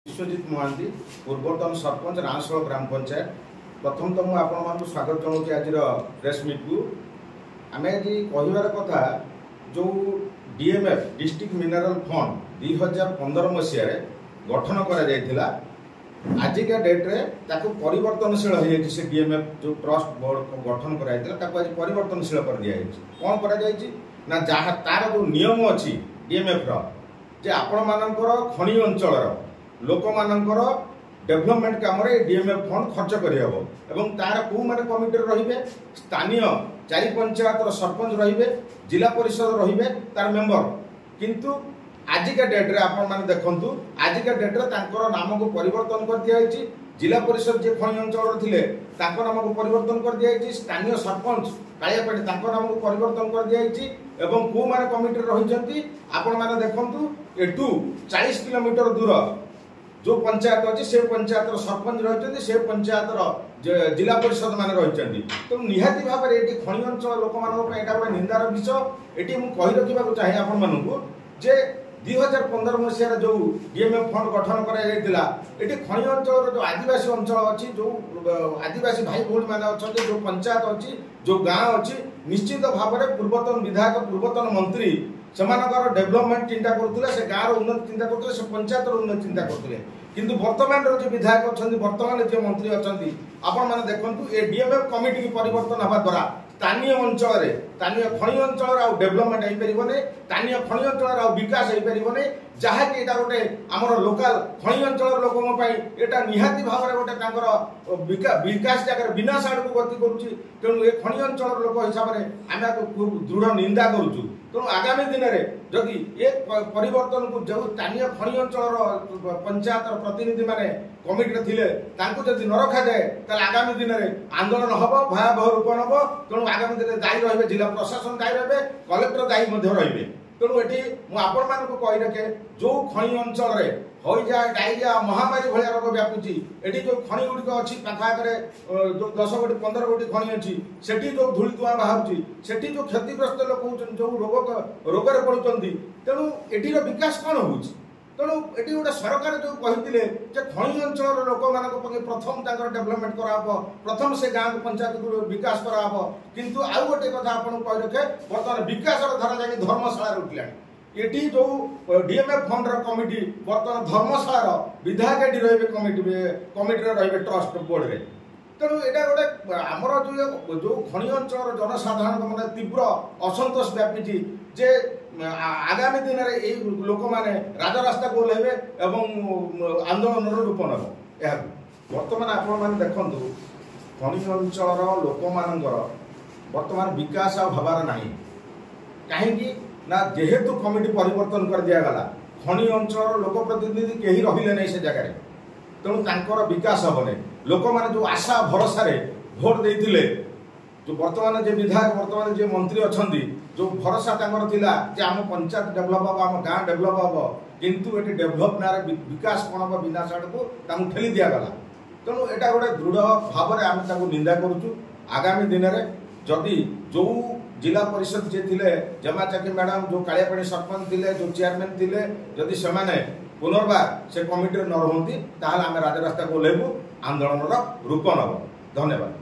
विश्वजित महांती पूर्वतन सरपंच राणसोल ग्राम पंचायत प्रथम तो मुझे आपण स्वागत जनाऊँ आज प्रेस मीट को आम आज कहबार कथा जो डीएमएफ डिस्ट्रिक्ट मिनरल फंड 2015 मसीह गठन करा आजिका डेट्रे परिवर्तनशील हो जाए से डीएमएफ जो ट्रस्ट बोर्ड गठन कराइला आज परिवर्तनशील कर दिया कौन करा जहाँ तार जो नियम अच्छी डीएमएफ रे आपण मानकर खनि अंचल लोक मानकर डेभलपमेंट काम डीएमएफ फंड खर्च करहब एवं तार कौ मैंने कमिटी रे स्थानीय चारि पंचायत सरपंच रे जिला परिषद रे तार मेंबर किंतु आजिका डेट्रे आपण मैंने देखु आजिका डेट्रे तांकर नाम को परिवर्तन कर दिया जिला परिषद जे खनि अंचल थे नाम को परिवर्तन कर दिया स्थानीय सरपंच कालियापाटी नाम को परिवर्तन कर दिया एवं कौ मैंने कमिटी रही आपण मैंने देखु एठू 40 किलोमीटर दूर जो पंचायत अच्छी से पंचायत सरपंच रही से पंचायत जिला परिषद मान रही तो निहाती भाव में ये खनि अंचल लोक मान गोटे निंदार विषय ये मुझे कही रखा चाहे आपण मानू जे 2015 मसीह जो डीएमएफ फंड गठन करा ये खनि अंचल जो आदिवासी अंचल अच्छी जो आदिवासी भाई भौणी मैंने अच्छा जो पंचायत अच्छी जो गाँव अच्छी निश्चित भाव में पूर्वतन विधायक पूर्वतन मंत्री से डेभलपमेंट चिंता करुले से गाँव उन्नति चिंता करुले से पंचायत उन्नति चिंता करुले किंतु वर्तमान जो विधायक अच्छा वर्तमान जो मंत्री अच्छा आपण मैंने देखु ये डीएमएफ कमिटी की परिवर्तन हवा द्वारा स्थानीय अंचल स्थानीय खनि अंचल डेभलपमेंट हो पारे स्थानीय खनि अंचल विकास हो पारे जहाँकि यहाँ गोटे आमर लोकाल खनि अंचल लोक यहाँ निहाती भाव में गोटे विकास जगह विनाश आड़ को गति करुच्ची तेणु ये खनि अंचल लोक हिसाब से आम खूब दृढ़ निंदा करुचु तेणु आगामी दिन में जदि ये परिवर्तन को जो स्थानीय खनि अंचल पंचायत प्रतिनिधि माने कमिटी थे जदि न रखा जाए तो आगामी दिन में आंदोलन हम भयावह रूप नब तेणु आगामी दिन में दायी रही जिला प्रशासन दायी रे कलेक्टर दायी रे तेणु ये मुझे कही रखे जो खनि अंचल हईजा डायरिया महामारी भाया रोग व्यापुची ये जो खनि गुड़िक अच्छी पाखापाखि जो 10 गोटी 15 गोटी खनि अच्छी से जो धूल धुआं बाहर से जो क्षतिग्रस्त लोक जो रोग पड़ुंट तेणु ये विकास कौन हो तेणु ये गोटे सरकार जो कहते खनि अंचल लोक मान प्रथम डेभलपमेंट कराब प्रथम से गाँव पंचायत को विकास कराब किंतु आउ गोटे कथा आपको कही रखे बर्तमान विकास धारा जाकि धर्मशाला उठला ये जो डीएमएफ फंड कमिटी बर्तमान धर्मशाला विधायक रे कमिटी रे ट्रस्ट बोर्ड रे तेणु यहाँ गोटे आमर जो खनि अंचल जनसाधारण मैंने तीव्र असंतोष व्यापी जे आगामी दिन में लोक मैंने राजरास्ता को ओह्लैबे एवं आंदोलन रूप नब बर्तमान आपण देखु खनि अंचल लोक मानकर बर्तमान विकास आबार ना कहीं ना जेहेतु कमिटी परिवर्तन कर दिगला खनि अंचल लोक प्रतिनिधि कहीं रहिले नहीं से जगह तेणु तांकर विकास हेबने लोक मैंने जो आशा भरोसा भोट देते जो वर्तमान जो विधायक वर्तमान जो मंत्री अच्छा जो भरोसा थिला जे आम पंचायत डेभलप हम आम गाँ डेभलप हम किंतु ये डेभलप ना विकास कौन हम विनाश आड़ को ठेली दिगला तेणु यहाँ गोटे दृढ़ भाव में आम निंदा करुचु आगामी दिन में जदि जो जिला परिषद जे थे जमा चाकी मैडम जो कालियापाटी सरपंच थे जो चेयरमैन थे जदि से पुनर्बार से कमिटी न रुहति आम राजरास्ता को ओह्लैबू आंदोलन रूप नब धन्यवाद।